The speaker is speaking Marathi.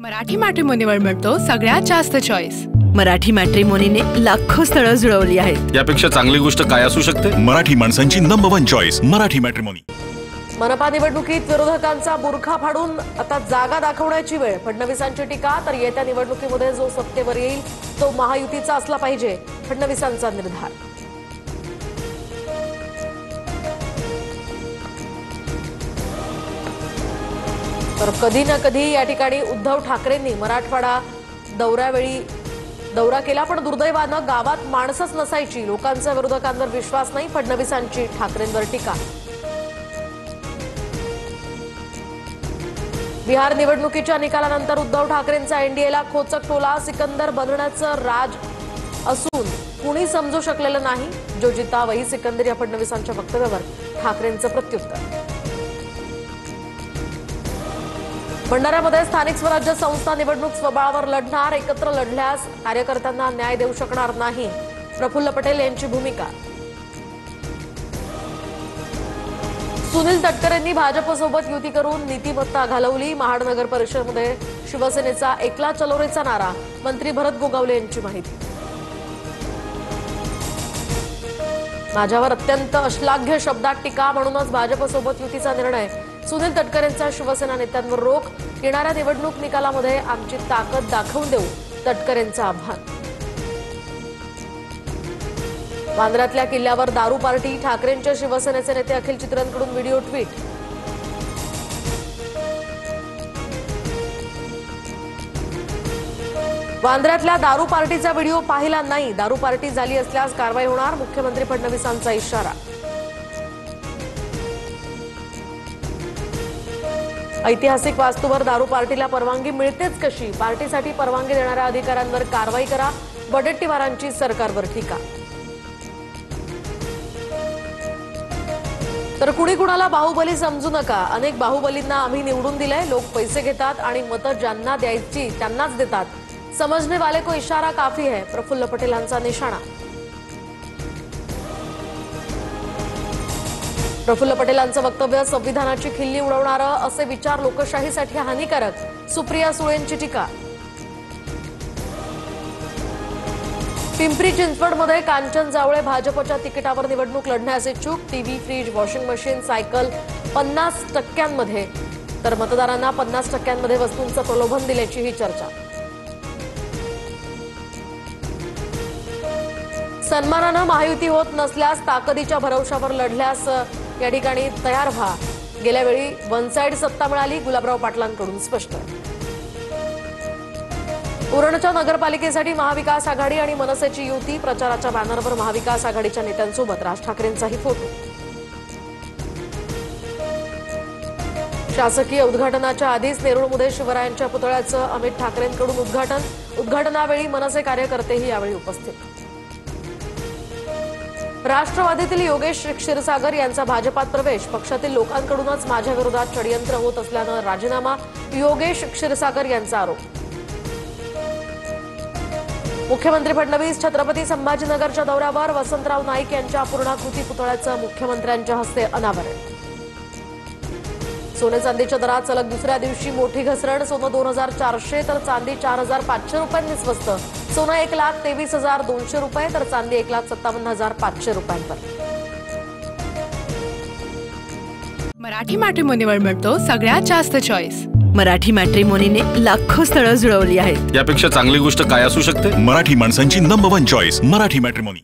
मराठी मॅट्रिमोनीवर मिळतो सगळ्यात जास्त चॉईस। मराठी मॅट्रिमोनीने लाखो स्थळं जुळवली आहेत। यापेक्षा चांगली गोष्ट काय असू शकते? मराठी माणसांची नंबर 1 चॉईस मराठी मॅट्रिमोनी। मनपा निवडणुकीत विरोधकांचा बुरखा फाडून आता जागा दाखवण्याची वेळ। फडणवीसांची टीका, तर येत्या निवडणुकीमध्ये जो सत्तेवर येईल तो महायुतीचा असला पाहिजे, फडणवीसांचा निर्धार। तर कधी ना कधी या ठिकाणी उद्धव ठाकरेंनी मराठवाडा दौऱ्यावेळी दौरा केला, पण दुर्दैवानं गावात माणसंच नसायची। लोकांचा विरोधकांवर विश्वास नाही, फडणवीसांची ठाकरेंवर टीका। बिहार निवडणुकीच्या निकालानंतर उद्धव ठाकरेंचा एनडीएला खोचक टोला। सिकंदर बनण्याचं राज असून कुणी समजू शकलेलं नाही, जो जिता वही सिकंदर या फडणवीसांच्या वक्तव्यावर ठाकरेंचं प्रत्युत्तर। भंडाऱ्यामध्ये स्थानिक स्वराज्य संस्था निवडणूक स्वबळावर लढणार, एकत्र लढल्यास कार्यकर्त्यांना न्याय देऊ शकणार नाही, प्रफुल्ल पटेल यांची भूमिका। सुनील तटकरेंनी भाजपसोबत युती करून नीतिमत्ता घालवली। महाड नगर परिषदेमध्ये शिवसेनेचा एकला चलोरेचा नारा, मंत्री भरत गोगावले यांची माहिती। माझ्यावर अत्यंत अश्लाघ्य शब्दात टीका, म्हणूनच भाजपसोबत युतीचा निर्णय। सुनील तटकरेंचा शिवसेना नेत्यांवर रोख, येणाऱ्या निवडणूक निकालामध्ये आमची ताकद दाखवून देऊ, तटकरेंचं आव्हान। वांद्र्यातल्या किल्ल्यावर दारू पार्टी, ठाकरेंच्या शिवसेनेचे नेते अखिल चित्र्यांकडून व्हिडिओ ट्विट। वांद्र्यातल्या दारू पार्टीचा व्हिडिओ पाहिला नाही, दारू पार्टी झाली असल्यास कारवाई होणार, मुख्यमंत्री फडणवीसांचा इशारा। ऐतिहासिक वास्तूवर दारू पार्टीला परवानगी मिळतेच कशी? पार्टीसाठी परवानगी देणाऱ्या अधिकाऱ्यांवर कारवाई करा, वडेट्टीवारांची सरकारवर टीका। तर कुणी कुणाला बाहुबली समजू नका, अनेक बाहुबलींना आम्ही निवडून दिलंय। लोक पैसे घेतात आणि मतं ज्यांना द्यायची त्यांनाच देतात, समजने वाले को इशारा काफी है, प्रफुल्ल पटेलांचा निशाणा। प्रफुल्ल पटेलांचं वक्तव्य संविधानाची खिल्ली उडवणारं, असे विचार लोकशाहीसाठी हानिकारक, सुप्रिया सुळेंची टीका। पिंपरी चिंचवडमध्ये कांचन जावळे भाजपच्या तिकिटावर निवडणूक लढण्यास इच्छुक। TV, fridge, washing machine, cycle 50% तर मतदारांना 50% वस्तूंचं प्रलोभन दिल्याचीही चर्चा। सन्मानानं महायुती होत नसल्यास ताकदीच्या भरवशावर लढल्यास या ठिकाणी तयार व्हा, गेल्या वेळी वन साइड सत्ता मिळाली, गुलाबराव पाटलांकडून स्पष्ट। उरणच्या नगरपालिकेसाठी महाविकास आघाडी आणि मनसेची युती, प्रचाराच्या बॅनरवर महाविकास आघाडीच्या नेत्यांसोबत राज ठाकरेंचाही फोटो। शासकीय उद्घाटनाच्या आधीच नेरूळमध्ये शिवरायांच्या पुतळ्याचं अमित ठाकरेंकडून उद्घाटन, उद्घाटनावेळी मनसे कार्यकर्तेही यावेळी उपस्थित। राष्ट्रवादीतील योगेश क्षीरसागर यांचा भाजपात प्रवेश, पक्षातील लोकांकडूनच माझ्या विरोधात षडयंत्र होत असल्यानं राजीनामा, योगेश क्षीरसागर यांचा आरोप। मुख्यमंत्री फडणवीस छत्रपती संभाजीनगरच्या दौऱ्यावर, वसंतराव नाईक यांच्या अपूर्णाकृती पुतळ्याचं मुख्यमंत्र्यांच्या हस्ते अनावरण। सोने चांदीच्या दरात सलग दुसऱ्या दिवशी मोठी घसरण, सोनं 2400 तर चांदी 4500 रुपयांनी स्वस्त। सोनं 1,23,200 रुपये तर चांदी 1,57,500 रुपयांवर। मराठी मॅट्रिमोनीवर मिळतो सगळ्यात जास्त चॉईस। मराठी मॅट्रिमोनीने लाखो स्थळं जुळवली आहेत। यापेक्षा चांगली गोष्ट काय असू शकते? मराठी माणसांची नंबर 1 चॉईस मराठी मॅट्रिमोनी।